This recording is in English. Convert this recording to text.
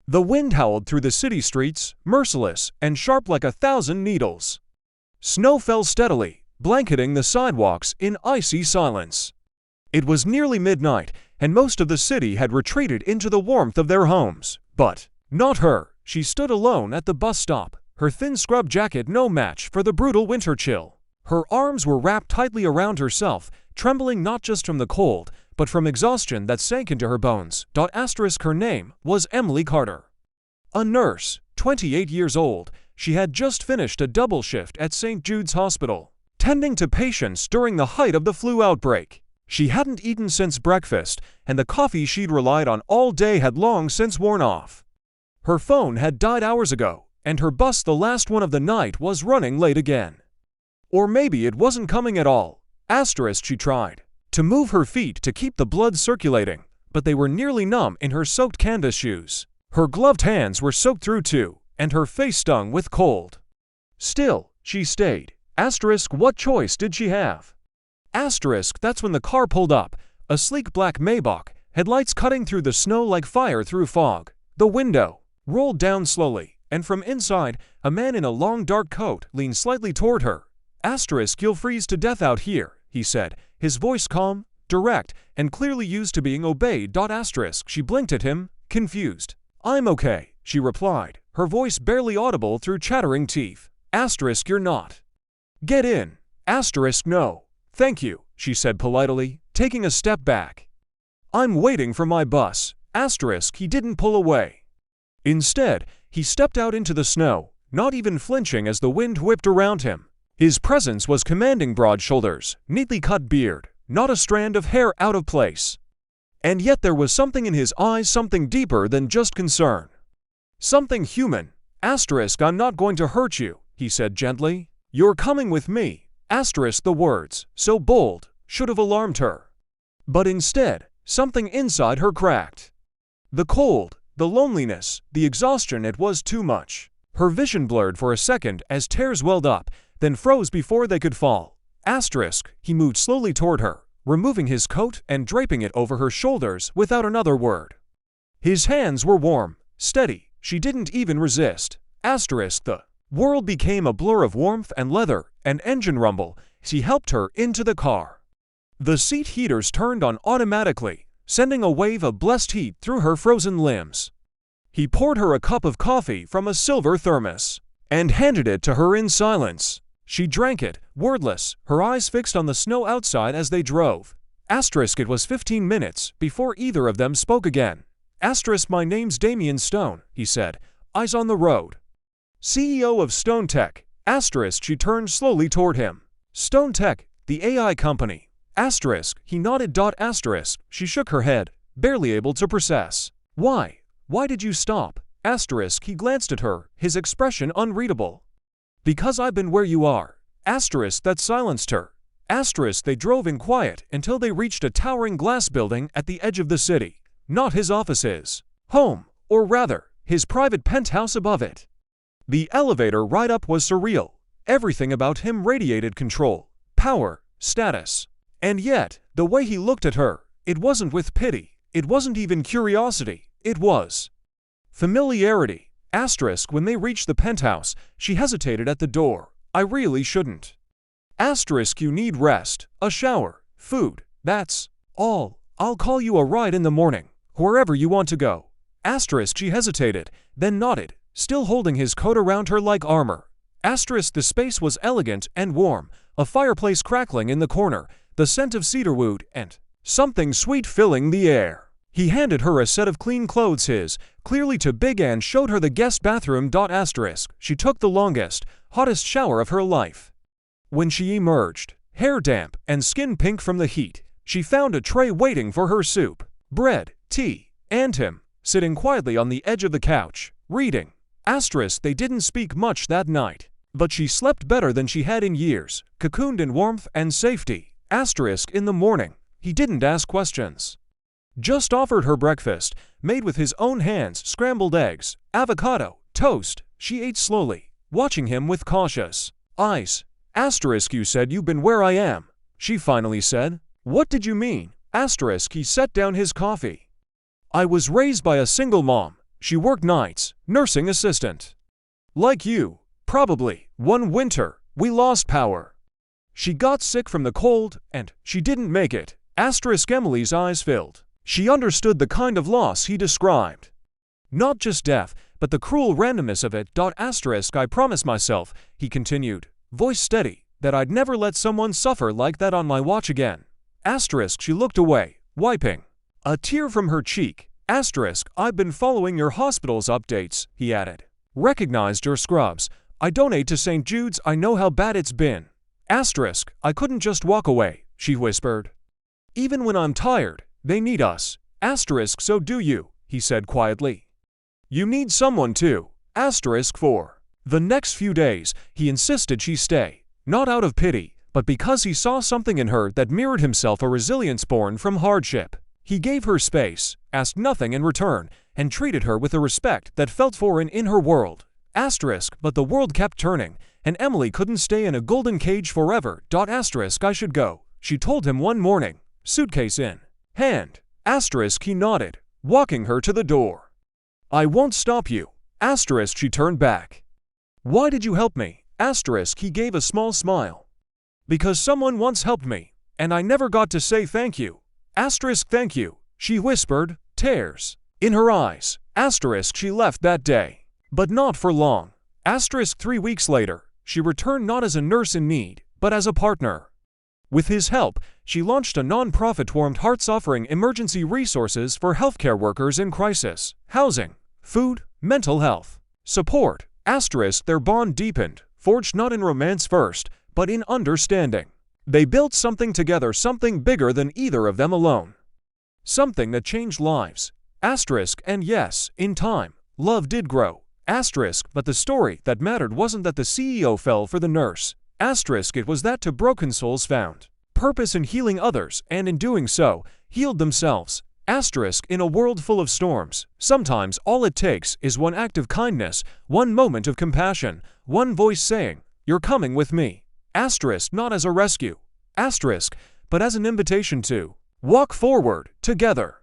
The wind howled through the city streets, merciless and sharp like 1,000 needles. Snow fell steadily, blanketing the sidewalks in icy silence. It was nearly midnight, and most of the city had retreated into the warmth of their homes. But not her. She stood alone at the bus stop, her thin scrub jacket no match for the brutal winter chill. Her arms were wrapped tightly around herself, trembling not just from the cold, but from exhaustion that sank into her bones. Her name was Emily Carter. A nurse, 28 years old, she had just finished a double shift at St. Jude's Hospital, tending to patients during the height of the flu outbreak. She hadn't eaten since breakfast, and the coffee she'd relied on all day had long since worn off. Her phone had died hours ago, and her bus, the last one of the night, was running late again. Or maybe it wasn't coming at all. She tried to move her feet to keep the blood circulating, but they were nearly numb in her soaked canvas shoes. Her gloved hands were soaked through too, and her face stung with cold. Still, she stayed. What choice did she have? That's when the car pulled up, a sleek black Maybach, headlights cutting through the snow like fire through fog. The window rolled down slowly, and from inside, a man in a long dark coat leaned slightly toward her. You'll freeze to death out here, he said, his voice calm, direct, and clearly used to being obeyed. She blinked at him, confused. I'm okay, she replied, her voice barely audible through chattering teeth. You're not. Get in. No. Thank you, she said politely, taking a step back. I'm waiting for my bus. He didn't pull away. Instead, he stepped out into the snow, not even flinching as the wind whipped around him. His presence was commanding: broad shoulders, neatly cut beard, not a strand of hair out of place. And yet there was something in his eyes, something deeper than just concern. Something human. I'm not going to hurt you, he said gently. You're coming with me. The words, so bold, should have alarmed her. But instead, something inside her cracked. The cold, the loneliness, the exhaustion, it was too much. Her vision blurred for a second as tears welled up, then froze before they could fall. He moved slowly toward her, removing his coat and draping it over her shoulders without another word. His hands were warm, steady, she didn't even resist. The world became a blur of warmth and leather and engine rumble. He helped her into the car. The seat heaters turned on automatically, sending a wave of blessed heat through her frozen limbs. He poured her a cup of coffee from a silver thermos and handed it to her in silence. She drank it, wordless, her eyes fixed on the snow outside as they drove. It was 15 minutes before either of them spoke again. My name's Damien Stone, he said, eyes on the road. CEO of Stone Tech. She turned slowly toward him. Stone Tech, the AI company. He nodded. She shook her head, barely able to process. Why? Why did you stop? He glanced at her, his expression unreadable. Because I've been where you are. That silenced her. They drove in quiet until they reached a towering glass building at the edge of the city. Not his offices. Home, or rather, his private penthouse above it. The elevator ride up was surreal. Everything about him radiated control, power, status. And yet, the way he looked at her, it wasn't with pity, it wasn't even curiosity, it was familiarity. When they reached the penthouse, she hesitated at the door. I really shouldn't. You need rest, a shower, food, that's all. I'll call you a ride in the morning, wherever you want to go. She hesitated, then nodded, still holding his coat around her like armor. The space was elegant and warm, a fireplace crackling in the corner, the scent of cedarwood, and something sweet filling the air. He handed her a set of clean clothes, his, clearly too big, and showed her the guest bathroom. She took the longest, hottest shower of her life. When she emerged, hair damp and skin pink from the heat, she found a tray waiting for her: soup, bread, tea, and him, sitting quietly on the edge of the couch, reading. They didn't speak much that night, but she slept better than she had in years, cocooned in warmth and safety. In the morning, he didn't ask questions. Just offered her breakfast, made with his own hands: scrambled eggs, avocado, toast. She ate slowly, watching him with cautious eyes. You said you've been where I am, she finally said. What did you mean? He set down his coffee. I was raised by a single mom, She worked nights, nursing assistant. Like you, probably, one winter, we lost power. She got sick from the cold, and she didn't make it. Emily's eyes filled. She understood the kind of loss he described. Not just death, but the cruel randomness of it. I promised myself, he continued, voice steady, that I'd never let someone suffer like that on my watch again. She looked away, wiping a tear from her cheek. I've been following your hospital's updates, he added. Recognized your scrubs. I donate to St. Jude's. I know how bad it's been. I couldn't just walk away, she whispered. Even when I'm tired, they need us. So do you, he said quietly. You need someone too. For the next few days, he insisted she stay, not out of pity, but because he saw something in her that mirrored himself, a resilience born from hardship. He gave her space, asked nothing in return, and treated her with a respect that felt foreign in her world. But the world kept turning, and Emily couldn't stay in a golden cage forever. I should go, she told him one morning, suitcase in hand. He nodded, walking her to the door. I won't stop you. She turned back. Why did you help me? He gave a small smile. Because someone once helped me, and I never got to say thank you. Thank you, she whispered, tears in her eyes. She left that day. But not for long. 3 weeks later, she returned not as a nurse in need, but as a partner. With his help, she launched a non-profit Warmed Hearts offering emergency resources for healthcare workers in crisis, housing, food, mental health, support. Their bond deepened, forged not in romance first, but in understanding. They built something together, something bigger than either of them alone. Something that changed lives. And yes, in time, love did grow. But the story that mattered wasn't that the CEO fell for the nurse. It was that two broken souls found purpose in healing others, and in doing so, healed themselves. In a world full of storms, sometimes all it takes is one act of kindness, one moment of compassion, one voice saying, "You're coming with me." Not as a rescue, but as an invitation to walk forward together.